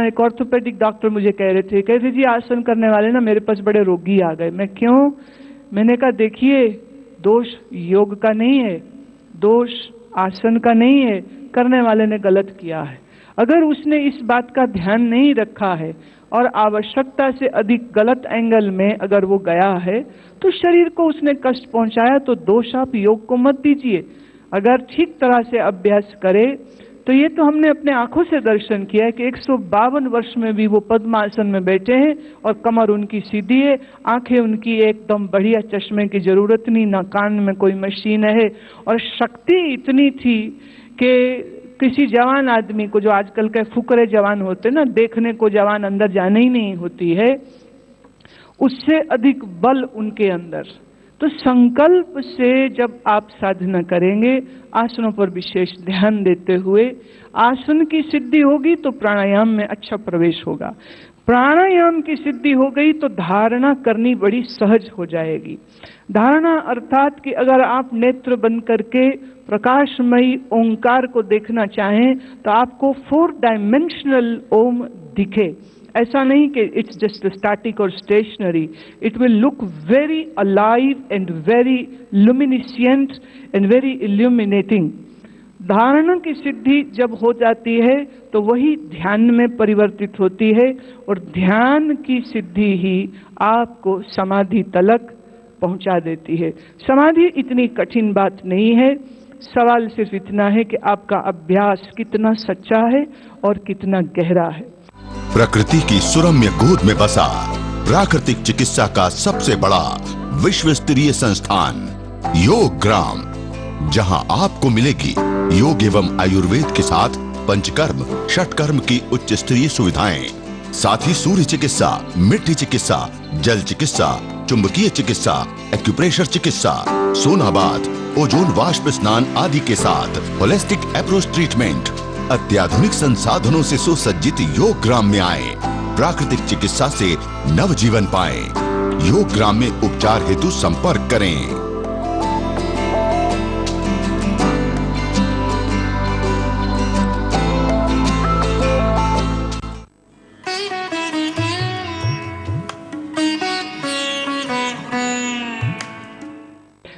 Speaker 1: एक ऑर्थोपेडिक डॉक्टर मुझे कह रहे थे जी आसन करने वाले ना मेरे पास बड़े रोगी आ गए। मैं क्यों? मैंने कहा देखिए, दोष योग का नहीं है, दोष आसन का नहीं है, करने वाले ने गलत किया है। अगर उसने इस बात का ध्यान नहीं रखा है और आवश्यकता से अधिक गलत एंगल में अगर वो गया है तो शरीर को उसने कष्ट पहुंचाया, तो दोष आप योग को मत दीजिए। अगर ठीक तरह से अभ्यास करे तो ये तो हमने अपने आंखों से दर्शन किया है कि 152 वर्ष में भी वो पद्मासन में बैठे हैं और कमर उनकी सीधी है, आंखें उनकी एकदम बढ़िया, चश्मे की जरूरत नहीं, ना कान में कोई मशीन है, और शक्ति इतनी थी कि किसी जवान आदमी को, जो आजकल के फुकरे जवान होते ना, देखने को जवान अंदर जाने ही नहीं होती है, उससे अधिक बल उनके अंदर। तो संकल्प से जब आप साधना करेंगे, आसनों पर विशेष ध्यान देते हुए, आसन की सिद्धि होगी तो प्राणायाम में अच्छा प्रवेश होगा। प्राणायाम की सिद्धि हो गई तो धारणा करनी बड़ी सहज हो जाएगी। धारणा अर्थात कि अगर आप नेत्र बंद करके प्रकाशमयी ओंकार को देखना चाहें तो आपको 4 डायमेंशनल ओम दिखे। ऐसा नहीं कि इट्स जस्ट स्टैटिक और stationary, it will look very alive and very luminescent and very illuminating. धारणा की सिद्धि जब हो जाती है तो वही ध्यान में परिवर्तित होती है, और ध्यान की सिद्धि ही आपको समाधि तलक पहुंचा देती है। समाधि इतनी कठिन बात नहीं है, सवाल सिर्फ इतना है कि आपका अभ्यास कितना सच्चा है और कितना गहरा है।
Speaker 2: प्रकृति की सुरम्य गोद में बसा प्राकृतिक चिकित्सा का सबसे बड़ा विश्व स्तरीय संस्थान योग ग्राम, जहां आपको मिलेगी योग एवं आयुर्वेद के साथ पंचकर्म, षटकर्म की उच्च स्तरीय सुविधाएं, साथ ही सूर्य चिकित्सा, मिट्टी चिकित्सा, जल चिकित्सा, चुंबकीय चिकित्सा, एक्यूप्रेशर चिकित्सा, सोनाबाथ, ओजोन वाष्प स्नान आदि के साथ होलिस्टिक अप्रोच ट्रीटमेंट। अत्याधुनिक संसाधनों से सुसज्जित योग ग्राम में आए, प्राकृतिक चिकित्सा से नवजीवन पाएं। योग ग्राम में उपचार हेतु संपर्क करें।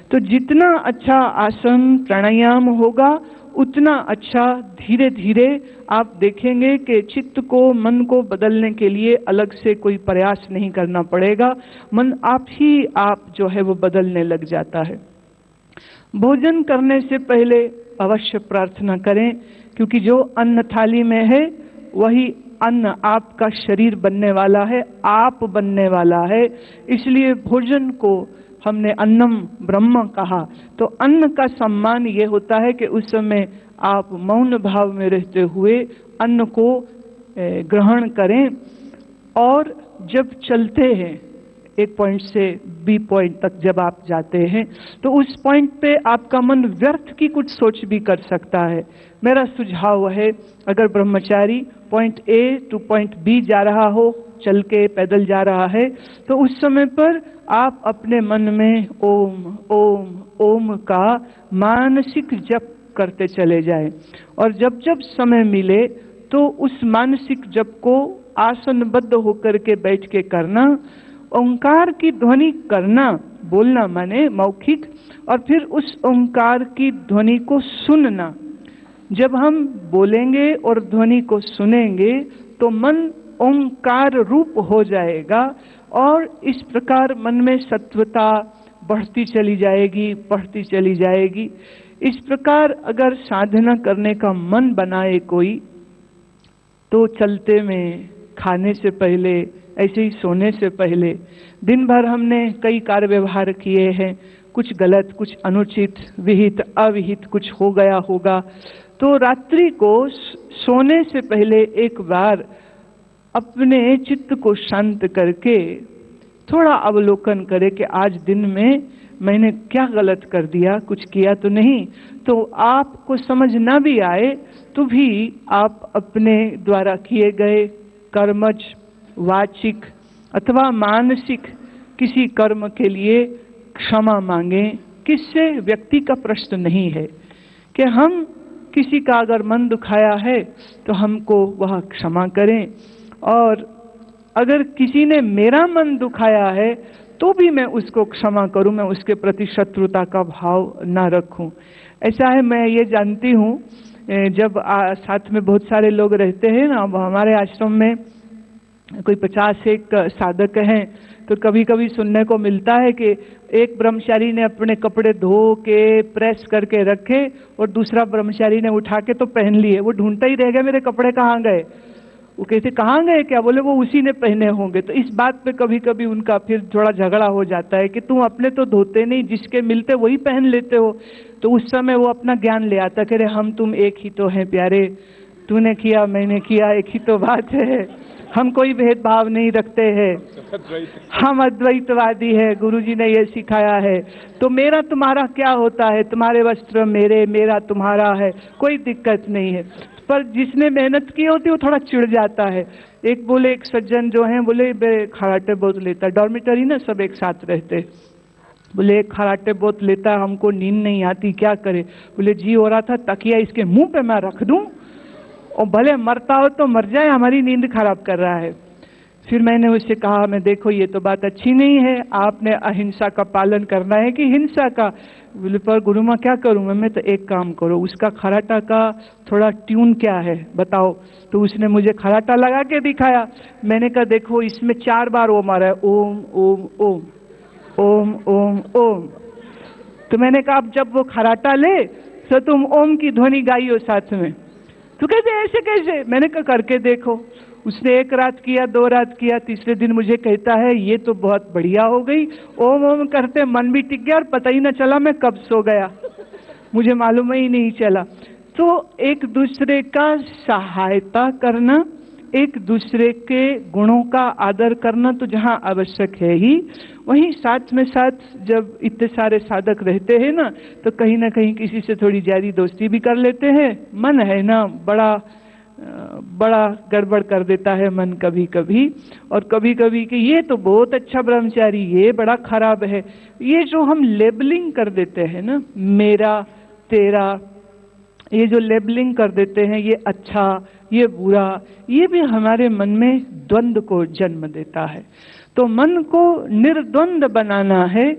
Speaker 1: तो जितना अच्छा आसन प्राणायाम होगा उतना अच्छा धीरे धीरे आप देखेंगे कि चित्त को, मन को बदलने के लिए अलग से कोई प्रयास नहीं करना पड़ेगा। मन आप जो है वो बदलने लग जाता है। भोजन करने से पहले अवश्य प्रार्थना करें, क्योंकि जो अन्न थाली में है वही अन्न आपका शरीर बनने वाला है, आप बनने वाला है। इसलिए भोजन को हमने अन्नम ब्रह्म कहा। तो अन्न का सम्मान ये होता है कि उस समय आप मौन भाव में रहते हुए अन्न को ग्रहण करें। और जब चलते हैं एक पॉइंट से बी पॉइंट तक जब आप जाते हैं तो उस पॉइंट पे आपका मन व्यर्थ की कुछ सोच भी कर सकता है। मेरा सुझाव है, अगर ब्रह्मचारी point A to point B जा रहा हो, चल के पैदल जा रहा है, तो उस समय पर आप अपने मन में ओम ओम ओम का मानसिक जप करते चले जाएं। और जब जब समय मिले तो उस मानसिक जप को आसनबद्ध होकर के बैठ के करना, ओंकार की ध्वनि करना, बोलना माने मौखिक, और फिर उस ओंकार की ध्वनि को सुनना। जब हम बोलेंगे और ध्वनि को सुनेंगे तो मन ओंकार रूप हो जाएगा, और इस प्रकार मन में सत्वता बढ़ती चली जाएगी, बढ़ती चली जाएगी। इस प्रकार अगर साधना करने का मन बनाए कोई, तो चलते में, खाने से पहले, ऐसे ही सोने से पहले। दिन भर हमने कई कार्य व्यवहार किए हैं, कुछ गलत, कुछ अनुचित, विहित अविहित कुछ हो गया होगा, तो रात्रि को सोने से पहले एक बार अपने चित्त को शांत करके थोड़ा अवलोकन करें कि आज दिन में मैंने क्या गलत कर दिया, कुछ किया तो नहीं। तो आपको समझ ना भी आए तो भी आप अपने द्वारा किए गए कर्मज, वाचिक अथवा मानसिक किसी कर्म के लिए क्षमा मांगें। किससे? व्यक्ति का प्रश्न नहीं है कि हम किसी का अगर मन दुखाया है तो हमको वह क्षमा करें, और अगर किसी ने मेरा मन दुखाया है तो भी मैं उसको क्षमा करूं, मैं उसके प्रति शत्रुता का भाव ना रखूं। ऐसा है, मैं ये जानती हूँ जब साथ में बहुत सारे लोग रहते हैं ना, अब हमारे आश्रम में कोई 50 साधक हैं, तो कभी कभी सुनने को मिलता है कि एक ब्रह्मचारी ने अपने कपड़े धो के प्रेस करके रखे और दूसरा ब्रह्मचारी ने उठा के तो पहन लिए, वो ढूंढता ही रह गया मेरे कपड़े कहाँ गए। वो कहते कहाँ गए क्या? बोले वो उसी ने पहने होंगे। तो इस बात पे कभी कभी उनका फिर थोड़ा झगड़ा हो जाता है कि तुम अपने तो धोते नहीं, जिसके मिलते वही पहन लेते हो। तो उस समय वो अपना ज्ञान ले आता, कह रहे हम तुम एक ही तो हैं प्यारे, तूने किया मैंने किया एक ही तो बात है, हम कोई भेदभाव नहीं रखते हैं, हम अद्वैतवादी है, गुरुजी ने ये सिखाया है। तो मेरा तुम्हारा क्या होता है, तुम्हारे वस्त्र मेरे, मेरा तुम्हारा है, कोई दिक्कत नहीं है। पर जिसने मेहनत की होती है वो थोड़ा चिढ़ जाता है। एक बोले, एक सज्जन जो हैं बोले खराटे बहुत लेता है, डॉर्मिटरी ना सब एक साथ रहते, बोले एक खराटे बहुत लेता है, हमको नींद नहीं आती, क्या करे? बोले जी हो रहा था तकिया इसके मुंह पे मैं रख दूं और भले मरता हो तो मर जाए, हमारी नींद खराब कर रहा है। फिर मैंने उससे कहा, मैं देखो ये तो बात अच्छी नहीं है, आपने अहिंसा का पालन करना है कि हिंसा का? बोले पर गुरु माँ क्या करूँ मैं? तो एक काम करो, उसका खराटा का थोड़ा ट्यून क्या है बताओ। तो उसने मुझे खराटा लगा के दिखाया। मैंने कहा देखो इसमें 4 बार ओम आ रहा है, ओम ओम ओम ओम ओम ओम। तो मैंने कहा अब जब वो खराटा ले तो तुम ओम की ध्वनि गाइयो साथ में। तो कहते ऐसे कैसे? मैंने कहा करके देखो। उसने 1 रात किया, 2 रात किया, तीसरे दिन मुझे कहता है ये तो बहुत बढ़िया हो गई, ओम ओम करते मन भी टिक गया और पता ही ना चला मैं कब सो गया, मुझे मालूम ही नहीं चला। तो एक दूसरे का सहायता करना, एक दूसरे के गुणों का आदर करना तो जहाँ आवश्यक है ही, वहीं साथ में साथ जब इतने सारे साधक रहते हैं ना, तो कहीं ना कहीं किसी से थोड़ी ज्यादा दोस्ती भी कर लेते हैं। मन है ना बड़ा गड़बड़ कर देता है मन कभी कभी, और कभी कभी कि ये तो बहुत अच्छा ब्रह्मचारी, ये बड़ा खराब है। ये जो हम लेबलिंग कर देते हैं ना, मेरा तेरा, ये जो लेबलिंग कर देते हैं, ये अच्छा ये बुरा, ये भी हमारे मन में द्वंद्व को जन्म देता है। तो मन को निर्द्वंद बनाना है,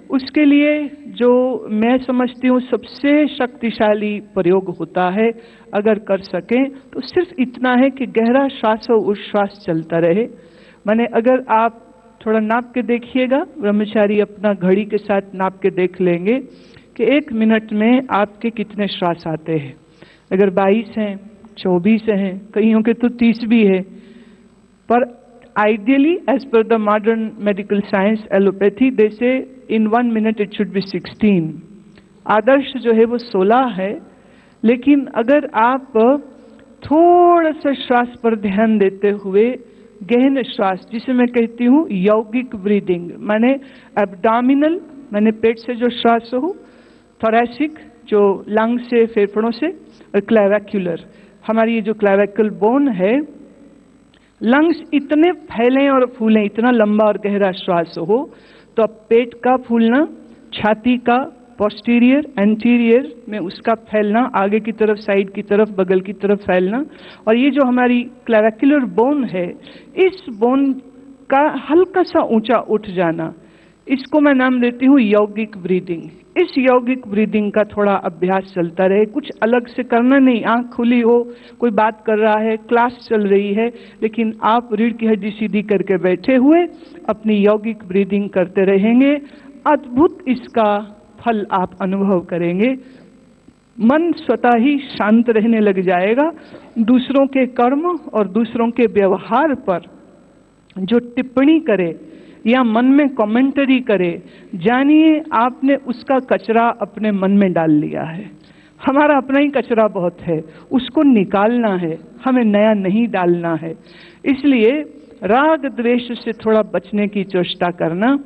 Speaker 1: उसके लिए जो मैं समझती हूँ सबसे शक्तिशाली प्रयोग होता है, अगर कर सकें तो सिर्फ इतना है कि गहरा श्वास और उच्छ्वास चलता रहे। माने अगर आप थोड़ा नाप के देखिएगा, ब्रह्मचारी अपना घड़ी के साथ नाप के देख लेंगे कि 1 मिनट में आपके कितने श्वास आते हैं। अगर 22 हैं, 24 हैं, कईयों के तो 30 भी है, पर ideally as per the modern medical science allopathy they say in 1 minute it should be 16। आदर्श जो है वो 16 है। लेकिन अगर आप थोड़ा सा श्वास पर ध्यान देते हुए गहन श्वास, जिसे मैं कहती हूँ यौगिक ब्रीदिंग, माने एब्डोमिनल माने पेट से जो श्वास हो, थोरैसिक जो लंग से फेफड़ों से, और क्लेविकुलर हमारी ये जो क्लेविकल बोन है, लंग्स इतने फैलें और फूलें, इतना लंबा और गहरा श्वास हो, तो अब पेट का फूलना, छाती का पोस्टीरियर एंटीरियर में उसका फैलना, आगे की तरफ, साइड की तरफ, बगल की तरफ फैलना, और ये जो हमारी क्लेविकुलर बोन है, इस बोन का हल्का सा ऊंचा उठ जाना, इसको मैं नाम देती हूँ यौगिक ब्रीदिंग। इस यौगिक ब्रीदिंग का थोड़ा अभ्यास चलता रहे, कुछ अलग से करना नहीं, आंख खुली हो, कोई बात कर रहा है, क्लास चल रही है, लेकिन आप रीढ़ की हड्डी सीधी करके बैठे हुए अपनी यौगिक ब्रीदिंग करते रहेंगे, अद्भुत इसका फल आप अनुभव करेंगे। मन स्वतः ही शांत रहने लग जाएगा। दूसरों के कर्म और दूसरों के व्यवहार पर जो टिप्पणी करे या मन में कमेंटरी करे, जानिए आपने उसका कचरा अपने मन में डाल लिया है। हमारा अपना ही कचरा बहुत है, उसको निकालना है, हमें नया नहीं डालना है। इसलिए राग द्वेष से थोड़ा बचने की चेष्टा करना।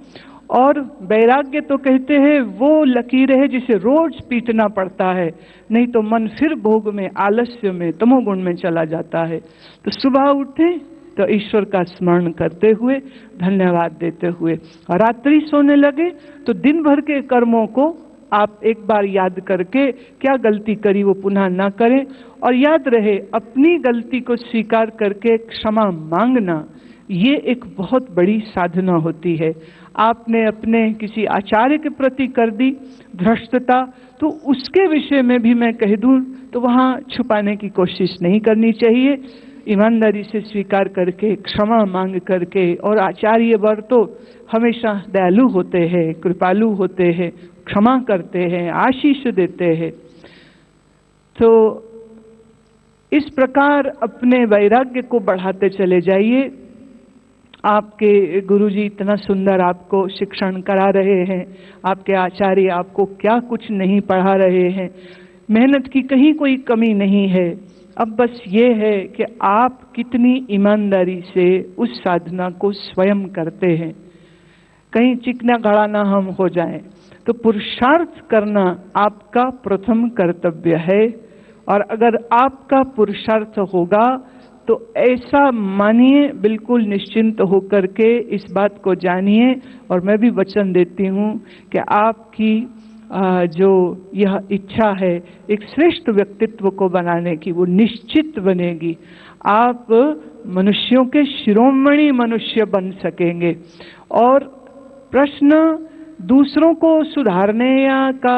Speaker 1: और वैराग्य तो कहते हैं वो लकीर है जिसे रोज पीटना पड़ता है, नहीं तो मन फिर भोग में, आलस्य में, तमोगुण में चला जाता है। तो सुबह उठे तो ईश्वर का स्मरण करते हुए, धन्यवाद देते हुए, और रात्रि सोने लगे तो दिन भर के कर्मों को आप एक बार याद करके क्या गलती करी वो पुनः ना करें। और याद रहे, अपनी गलती को स्वीकार करके क्षमा मांगना, ये एक बहुत बड़ी साधना होती है। आपने अपने किसी आचार्य के प्रति कर दी भ्रष्टता, तो उसके विषय में भी मैं कह दूं तो वहाँ छुपाने की कोशिश नहीं करनी चाहिए। ईमानदारी से स्वीकार करके, क्षमा मांग करके, और आचार्य वर तो हमेशा दयालु होते हैं, कृपालु होते हैं, क्षमा करते हैं, आशीष देते हैं। तो इस प्रकार अपने वैराग्य को बढ़ाते चले जाइए। आपके गुरुजी इतना सुंदर आपको शिक्षण करा रहे हैं, आपके आचार्य आपको क्या कुछ नहीं पढ़ा रहे हैं, मेहनत की कहीं कोई कमी नहीं है। अब बस ये है कि आप कितनी ईमानदारी से उस साधना को स्वयं करते हैं। कहीं चिकना घड़ा ना हम हो जाएं, तो पुरुषार्थ करना आपका प्रथम कर्तव्य है। और अगर आपका पुरुषार्थ होगा तो ऐसा मानिए, बिल्कुल निश्चिंत होकर के इस बात को जानिए, और मैं भी वचन देती हूँ कि आपकी जो यह इच्छा है एक श्रेष्ठ व्यक्तित्व को बनाने की, वो निश्चित बनेगी। आप मनुष्यों के शिरोमणि मनुष्य बन सकेंगे। और प्रश्न दूसरों को सुधारने या का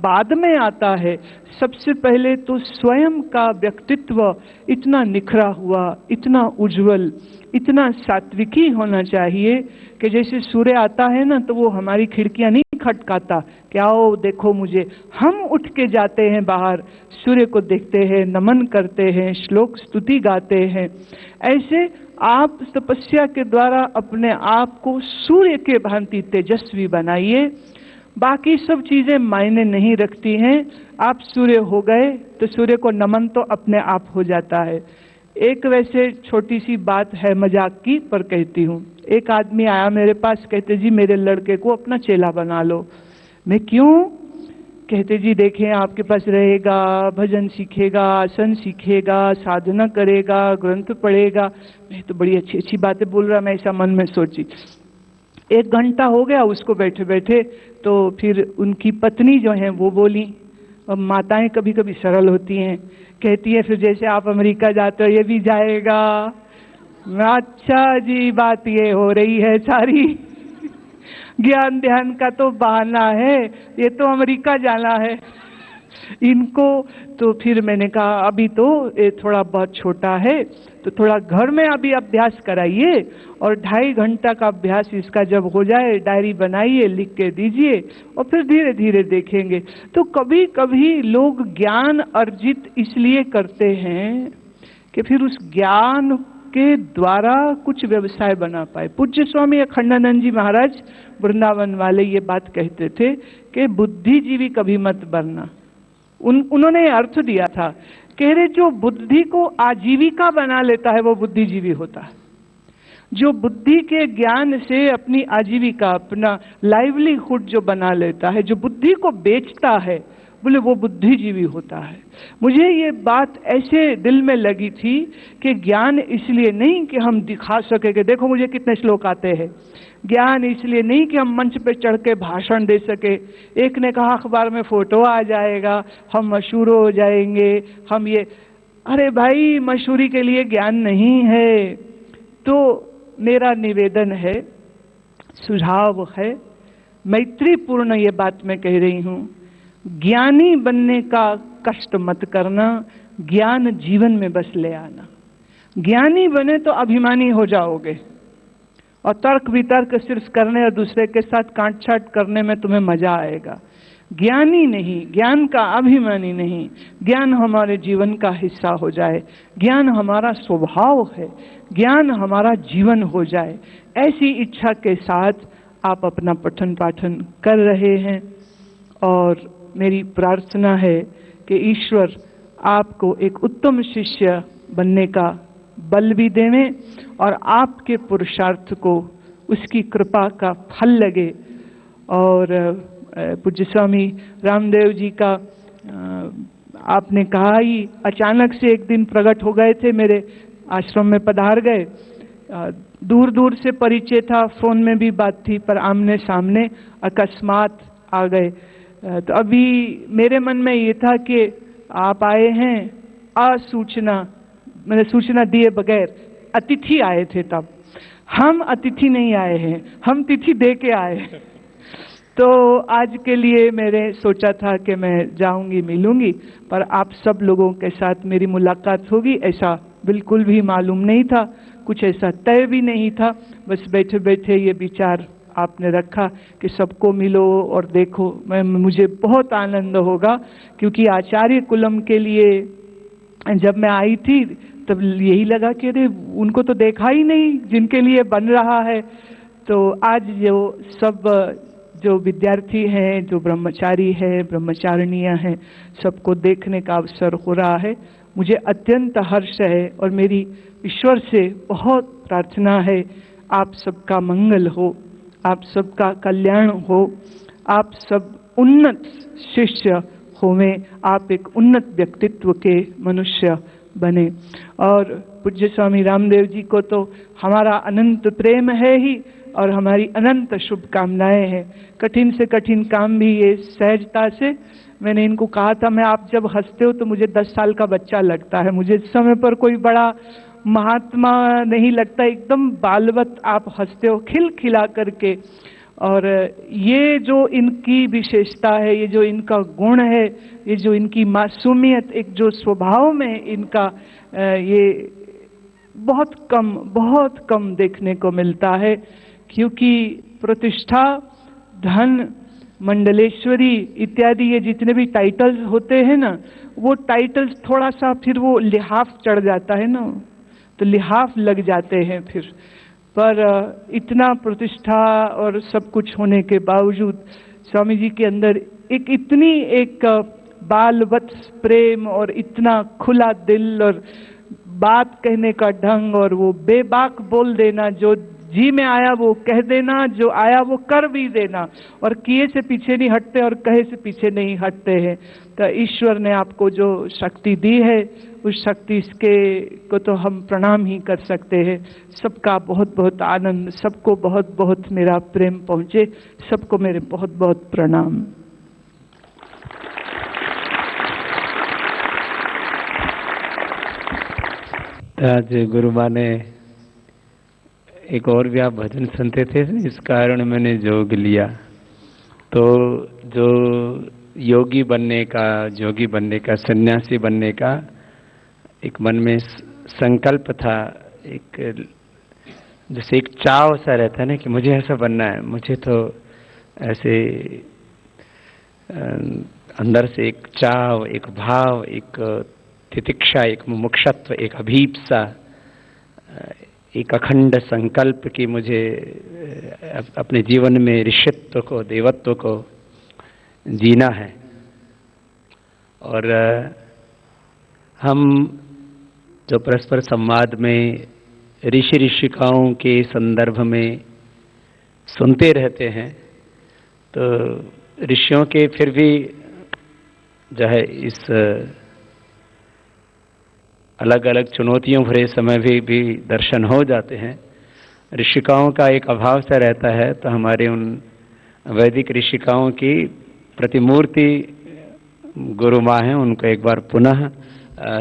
Speaker 1: बाद में आता है, सबसे पहले तो स्वयं का व्यक्तित्व इतना निखरा हुआ, इतना उज्जवल, इतना सात्विकी होना चाहिए कि जैसे सूर्य आता है ना, तो वो हमारी खिड़कियां नहीं खटकाता कि आओ देखो मुझे। हम उठ के जाते हैं बाहर, सूर्य को देखते हैं, नमन करते हैं, श्लोक स्तुति गाते हैं। ऐसे आप तपस्या के द्वारा अपने आप को सूर्य के भांति तेजस्वी बनाइए। बाकी सब चीजें मायने नहीं रखती हैं। आप सूर्य हो गए तो सूर्य को नमन तो अपने आप हो जाता है। एक वैसे छोटी सी बात है, मजाक की, पर कहती हूँ। एक आदमी आया मेरे पास, कहते जी मेरे लड़के को अपना चेला बना लो। मैं क्यों? कहते जी देखें आपके पास रहेगा, भजन सीखेगा, आसन सीखेगा, साधना करेगा, ग्रंथ पढ़ेगा। मैं तो बड़ी अच्छी अच्छी बातें बोल रहा, मैं ऐसा मन में सोची। 1 घंटा हो गया उसको बैठे बैठे, तो फिर उनकी पत्नी जो है वो बोली। अब माताएं कभी कभी सरल होती हैं, कहती है फिर जैसे आप अमेरिका जाते हो ये भी जाएगा। अच्छा जी, बात ये हो रही है सारी, ज्ञान ध्यान का तो बहाना है, ये तो अमेरिका जाना है इनको। तो फिर मैंने कहा अभी तो ये थोड़ा बहुत छोटा है, तो थोड़ा घर में अभी अभ्यास कराइए, और 2.5 घंटा का अभ्यास इसका जब हो जाए डायरी बनाइए, लिख के दीजिए, और फिर धीरे धीरे देखेंगे। तो कभी कभी लोग ज्ञान अर्जित इसलिए करते हैं कि फिर उस ज्ञान के द्वारा कुछ व्यवसाय बना पाए। पूज्य स्वामी अखंडानंद जी महाराज वृंदावन वाले ये बात कहते थे कि बुद्धिजीवी कभी मत बनना। उन्होंने अर्थ दिया था, कह रहे जो बुद्धि को आजीविका बना लेता है वो बुद्धिजीवी होता है। जो बुद्धि के ज्ञान से अपनी आजीविका, अपना लाइवलीहुड जो बना लेता है, जो बुद्धि को बेचता है, बोले वो बुद्धिजीवी होता है। मुझे ये बात ऐसे दिल में लगी थी कि ज्ञान इसलिए नहीं कि हम दिखा सके कि देखो मुझे कितने श्लोक आते हैं। ज्ञान इसलिए नहीं कि हम मंच पे चढ़ के भाषण दे सके। एक ने कहा अखबार में फोटो आ जाएगा, हम मशहूर हो जाएंगे, हम ये। अरे भाई, मशहूरी के लिए ज्ञान नहीं है। तो मेरा निवेदन है, सुझाव है, मैत्रीपूर्ण ये बात मैं कह रही हूँ, ज्ञानी बनने का कष्ट मत करना, ज्ञान जीवन में बस ले आना। ज्ञानी बने तो अभिमानी हो जाओगे, और तर्क वितर्क सिर्फ करने और दूसरे के साथ काट छाट करने में तुम्हें मजा आएगा। ज्ञानी नहीं, ज्ञान का अभिमानी नहीं, ज्ञान हमारे जीवन का हिस्सा हो जाए, ज्ञान हमारा स्वभाव है, ज्ञान हमारा जीवन हो जाए, ऐसी इच्छा के साथ आप अपना पठन पाठन कर रहे हैं। और मेरी प्रार्थना है कि ईश्वर आपको एक उत्तम शिष्य बनने का बल भी देवें और आपके पुरुषार्थ को उसकी कृपा का फल लगे। और पूज्य स्वामी रामदेव जी का आपने कहा ही अचानक से एक दिन प्रकट हो गए थे, मेरे आश्रम में पधार गए। दूर दूर से परिचय था, फोन में भी बात थी, पर आमने सामने अकस्मात आ गए। तो अभी मेरे मन में ये था कि आप आए हैं असूचना, मैंने सूचना दिए बगैर, अतिथि आए थे। तब हम अतिथि नहीं आए हैं, हम तिथि दे के आए। तो आज के लिए मैंने सोचा था कि मैं जाऊंगी, मिलूंगी, पर आप सब लोगों के साथ मेरी मुलाकात होगी ऐसा बिल्कुल भी मालूम नहीं था, कुछ ऐसा तय भी नहीं था। बस बैठे बैठे ये विचार आपने रखा कि सबको मिलो और देखो। मुझे बहुत आनंद होगा, क्योंकि आचार्य कुलम के लिए जब मैं आई थी तब यही लगा कि अरे उनको तो देखा ही नहीं जिनके लिए बन रहा है। तो आज जो विद्यार्थी हैं, जो ब्रह्मचारी हैं, ब्रह्मचारिणियाँ हैं, सबको देखने का अवसर हो रहा है। मुझे अत्यंत हर्ष है और मेरी ईश्वर से बहुत प्रार्थना है, आप सबका मंगल हो, आप सबका कल्याण हो, आप सब उन्नत शिष्य होवें, आप एक उन्नत व्यक्तित्व के मनुष्य बने। और पूज्य स्वामी रामदेव जी को तो हमारा अनंत प्रेम है ही और हमारी अनंत शुभकामनाएं हैं। कठिन से कठिन काम भी ये सहजता से, मैंने इनको कहा था, मैं आप जब हंसते हो तो मुझे 10 साल का बच्चा लगता है, मुझे इस समय पर कोई बड़ा महात्मा नहीं लगता, एकदम बालवत आप हंसते हो खिल खिला करके। और ये जो इनकी विशेषता है, ये जो इनका गुण है, ये जो इनकी मासूमियत, एक जो स्वभाव में इनका ये बहुत कम देखने को मिलता है। क्योंकि प्रतिष्ठा, धन, मंडलेश्वरी इत्यादि ये जितने भी टाइटल्स होते हैं ना, वो टाइटल्स थोड़ा सा फिर वो लिहाफ चढ़ जाता है ना, तो लिहाफ लग जाते हैं फिर। पर इतना प्रतिष्ठा और सब कुछ होने के बावजूद स्वामी जी के अंदर एक बालवत प्रेम और इतना खुला दिल और बात कहने का ढंग और वो बेबाक बोल देना, जो जी में आया वो कह देना, जो आया वो कर भी देना, और किए से पीछे नहीं हटते और कहे से पीछे नहीं हटते हैं। तो ईश्वर ने आपको जो शक्ति दी है, उस शक्ति को तो हम प्रणाम ही कर सकते हैं। सबका बहुत बहुत आनंद, सबको बहुत बहुत मेरा प्रेम पहुँचे, सबको मेरे बहुत बहुत प्रणाम।
Speaker 3: आज गुरु माँ ने एक और भी आप भजन सुनते थे, इस कारण मैंने जोग लिया। तो जो योगी बनने का, सन्यासी बनने का एक मन में संकल्प था, एक जैसे एक चाव सा रहता है ना कि मुझे ऐसा बनना है, मुझे तो ऐसे अंदर से एक चाव, एक भाव, एक तितिक्षा, एक मुमुक्षत्व, एक अभीप्सा, एक अखंड संकल्प कि मुझे अपने जीवन में ऋषित्व को, देवत्व को जीना है। और हम जो परस्पर संवाद में ऋषि ऋषिकाओं के संदर्भ में सुनते रहते हैं, तो ऋषियों के फिर भी जो है इस अलग अलग चुनौतियों भरे समय भी दर्शन हो जाते हैं। ऋषिकाओं का एक अभाव सा रहता है, तो हमारे उन वैदिक ऋषिकाओं की प्रतिमूर्ति गुरु माँ हैं, उनको एक बार पुनः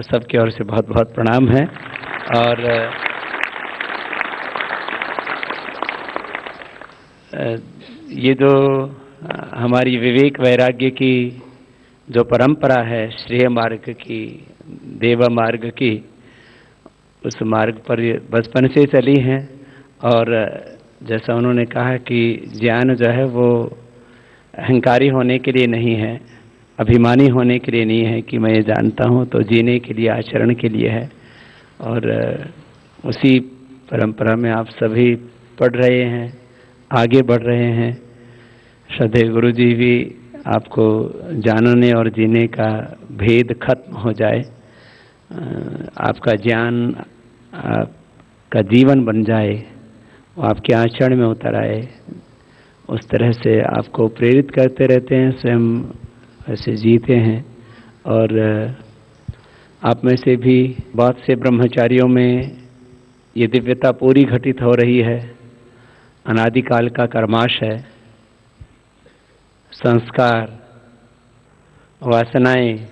Speaker 3: सबकी ओर से बहुत बहुत प्रणाम है। और ये जो हमारी विवेक वैराग्य की जो परंपरा है, श्रेय मार्ग की, देव मार्ग की, उस मार्ग पर बचपन से चली हैं। और जैसा उन्होंने कहा कि ज्ञान जो है वो अहंकारी होने के लिए नहीं है, अभिमानी होने के लिए नहीं है कि मैं ये जानता हूँ, तो जीने के लिए, आचरण के लिए है। और उसी परंपरा में आप सभी पढ़ रहे हैं, आगे बढ़ रहे हैं। श्रद्धेय गुरु जी भी आपको जानने और जीने का भेद खत्म हो जाए, आपका ज्ञान आपका जीवन बन जाए, वो आपके आचरण में उतर आए, उस तरह से आपको प्रेरित करते रहते हैं, स्वयं ऐसे जीते हैं। और आप में से भी बहुत से ब्रह्मचारियों में ये दिव्यता पूरी घटित हो रही है। अनादिकाल का कर्माश है, संस्कार, वासनाएं